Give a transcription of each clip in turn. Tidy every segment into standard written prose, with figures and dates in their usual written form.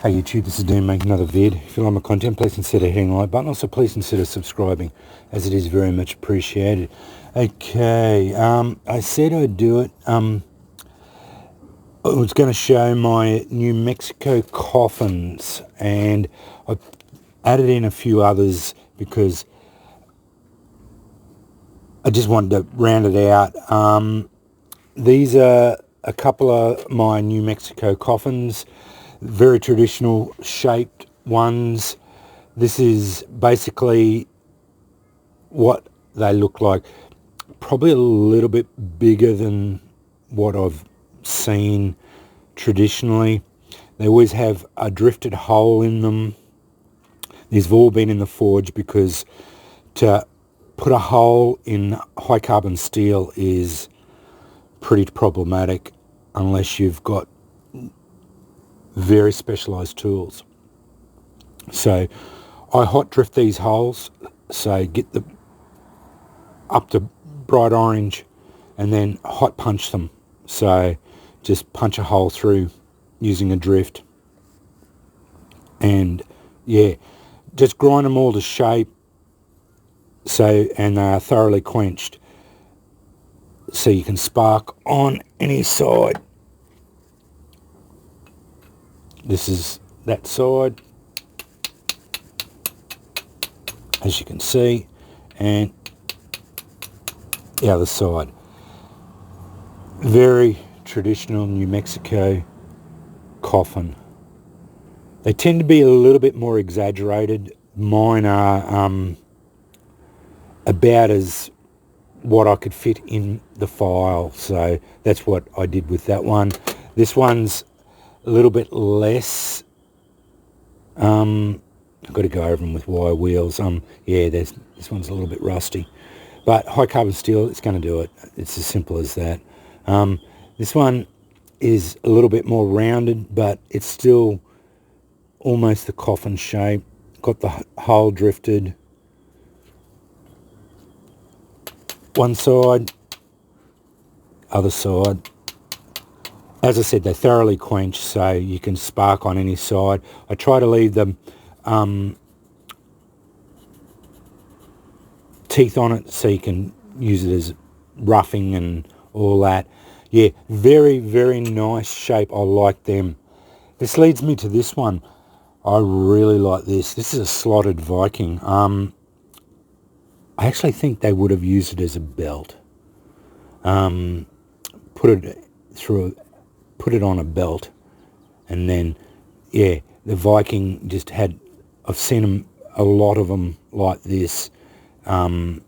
Hey YouTube, this is Dean making another vid. If you like my content, please consider hitting the like button. Also, please consider subscribing, as it is very much appreciated. Okay, I said I'd do it. I was going to show my New Mexico coffins, and I added in a few others because I just wanted to round it out. These are a couple of my New Mexico coffins, very traditional shaped ones. This is basically what they look like. Probably a little bit bigger than what I've seen traditionally. They always have a drifted hole in them. These have all been in the forge because to put a hole in high carbon steel is pretty problematic unless you've got very specialized tools. So I hot drift these holes, so get the up to bright orange and then hot punch them. So just punch a hole through using a drift, and yeah, just grind them all to shape, so, and they are thoroughly quenched so you can spark on any side. This is that side, as you can see, and the other side. Very traditional New Mexico coffin. They tend to be a little bit more exaggerated. Mine are about as what I could fit in the file, so that's what I did with that one. This one's a little bit less. I've got to go over them with wire wheels. Yeah, this one's a little bit rusty, but high carbon steel, it's going to do it. It's as simple as that. This one is a little bit more rounded, but it's still almost the coffin shape. Got the hole drifted. One side, other side. As I said, they're thoroughly quenched, so you can spark on any side. I try to leave them teeth on it so you can use it as roughing and all that. Yeah, very, very nice shape. I like them. This leads me to this one. I really like this. This is a slotted Viking. I actually think they would have used it as a belt. Put it on a belt, and then, yeah, the Viking just had, I've seen them, a lot of them like this. They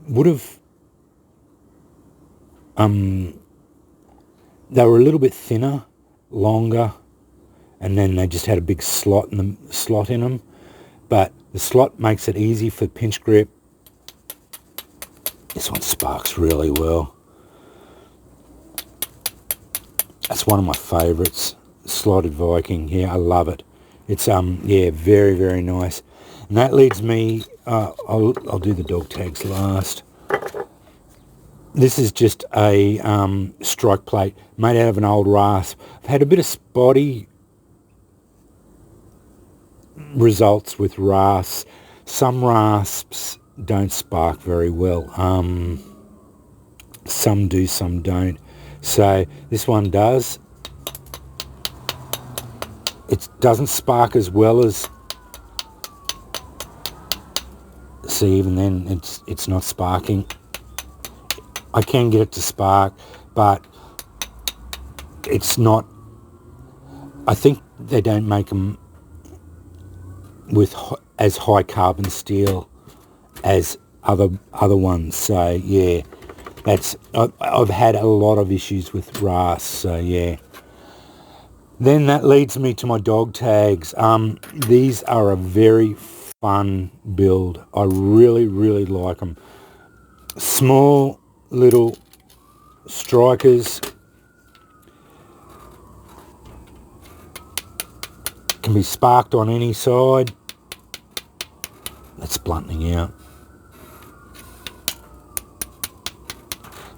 would have, they were a little bit thinner, longer, and then they just had a big slot in them. But the slot makes it easy for pinch grip. This one sparks really well. That's one of my favourites, slotted Viking. Yeah, I love it. It's yeah, very, very nice. And that leads me, I'll do the dog tags last. This is just a strike plate made out of an old rasp. I've had a bit of spotty results with rasps. Some rasps don't spark very well. Some do, some don't. So this one does. It doesn't spark as well as, see, even then it's not sparking. I can get it to spark, but it's not. I think they don't make them with as high carbon steel as other ones. So yeah, I've had a lot of issues with rasps. So yeah. Then that leads me to my dog tags. These are a very fun build. I really, really like them. Small little strikers. Can be sparked on any side. That's blunting out.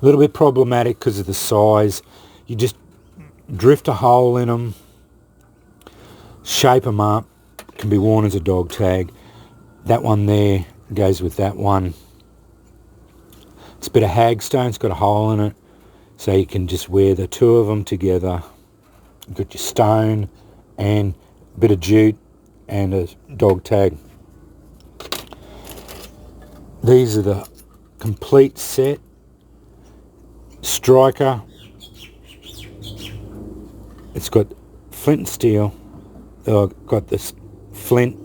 A little bit problematic because of the size. You just drift a hole in them, shape them up, can be worn as a dog tag. That one there goes with that one. It's a bit of hagstone, it's got a hole in it, so you can just wear the two of them together. You've got your stone and a bit of jute and a dog tag. These are the complete set. Striker. It's got flint and steel. Got this flint.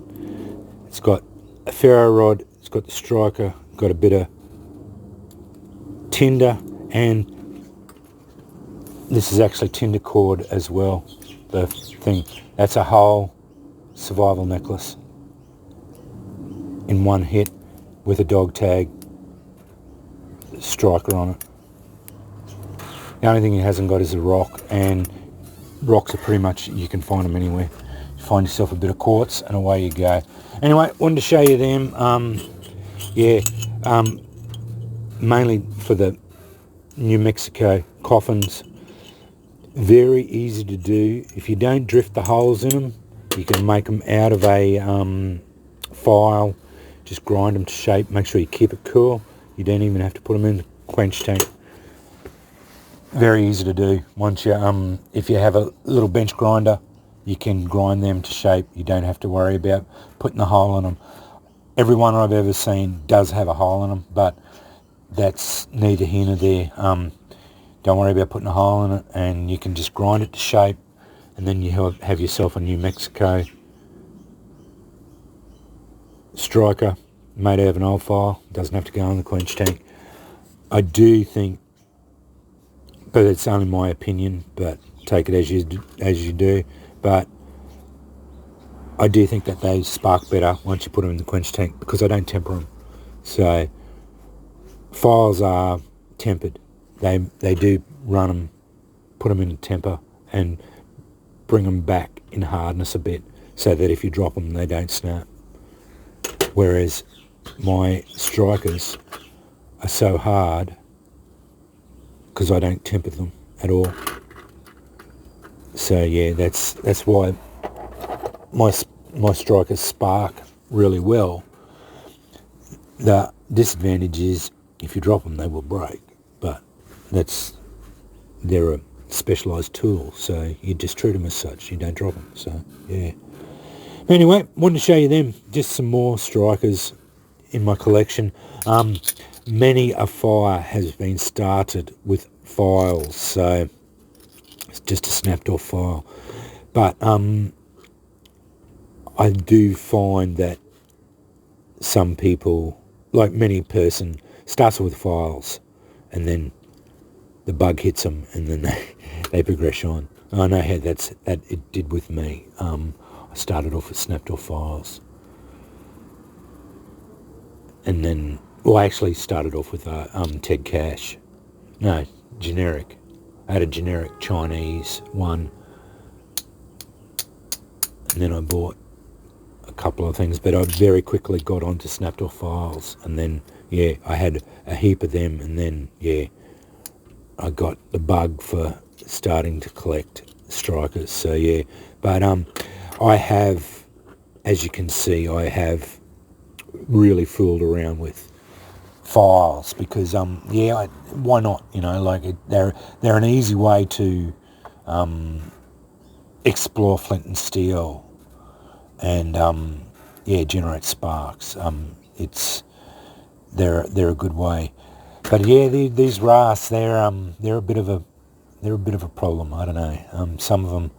It's got a ferro rod. It's got the striker. Got a bit of tinder, and this is actually tinder cord as well. The thing, that's a whole survival necklace in one hit with a dog tag striker on it. The only thing it hasn't got is a rock, and rocks are pretty much, you can find them anywhere. You find yourself a bit of quartz and away you go. Anyway, wanted to show you them. Mainly for the New Mexico coffins. Very easy to do. If you don't drift the holes in them, you can make them out of a file. Just grind them to shape. Make sure you keep it cool. You don't even have to put them in the quench tank. Very easy to do. Once you, if you have a little bench grinder, you can grind them to shape. You don't have to worry about putting the hole in them. Every one I've ever seen does have a hole in them, but that's neither here nor there. Don't worry about putting a hole in it, and you can just grind it to shape, and then you have yourself a New Mexico striker made out of an old file. Doesn't have to go in the quench tank. I do think, but it's only my opinion, but take it as you do, but I do think that they spark better once you put them in the quench tank, because I don't temper them. So files are tempered. They do run them, put them in a temper, and bring them back in hardness a bit, so that if you drop them, they don't snap. Whereas my strikers are so hard because I don't temper them at all. So yeah, that's why my strikers spark really well. The disadvantage is if you drop them, they will break, but they're a specialised tool, so you just treat them as such. You don't drop them. So yeah. Anyway, wanted to show you them. Just some more strikers in my collection. Many a fire has been started with files, so it's just a snapped off file. But I do find that some people, like many person, starts with files, and then the bug hits them, and then they progress on. I know how that it did with me. I started off with snapped off files, and then, well, I actually started off with Ted Cash. No, generic. I had a generic Chinese one, and then I bought a couple of things, but I very quickly got onto snapped off files, and then yeah, I had a heap of them, and then yeah, I got the bug for starting to collect strikers. So yeah, but I have, as you can see, I have really fooled around with files because why not? You know, like they're an easy way to explore flint and steel and generate sparks. They're a good way. But yeah, these rasps, they're a bit of a problem. I don't know. Some of them,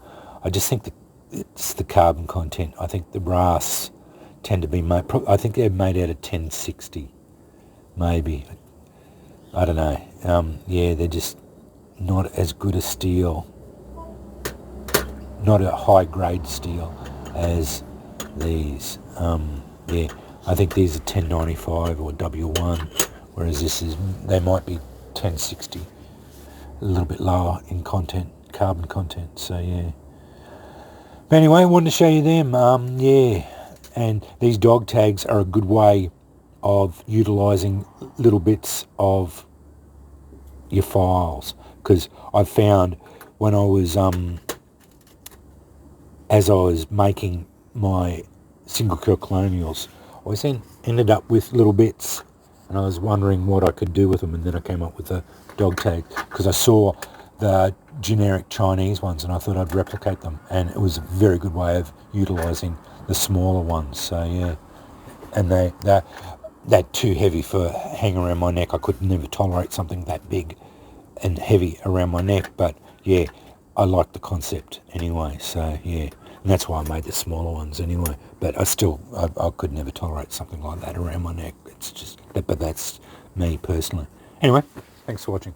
I just think that it's the carbon content. I think the rasps tend to be made. I think they're made out of 1060, maybe. I don't know. They're just not as good a steel, not a high grade steel as these. I think these are 1095 or W1. Whereas they might be 1060, a little bit lower in content, carbon content. So yeah. But anyway, I wanted to show you them. And these dog tags are a good way of utilising little bits of your files, because I've found when I was as I was making my single curl colonials, I ended up with little bits, and I was wondering what I could do with them, and then I came up with the dog tag because I saw the generic Chinese ones and I thought I'd replicate them, and it was a very good way of utilising the smaller ones. So yeah, and they're too heavy for hanging around my neck. I could never tolerate something that big and heavy around my neck, but yeah, I like the concept anyway. So yeah, and that's why I made the smaller ones anyway. But I could never tolerate something like that around my neck. It's just, but that's me personally. Anyway, thanks for watching.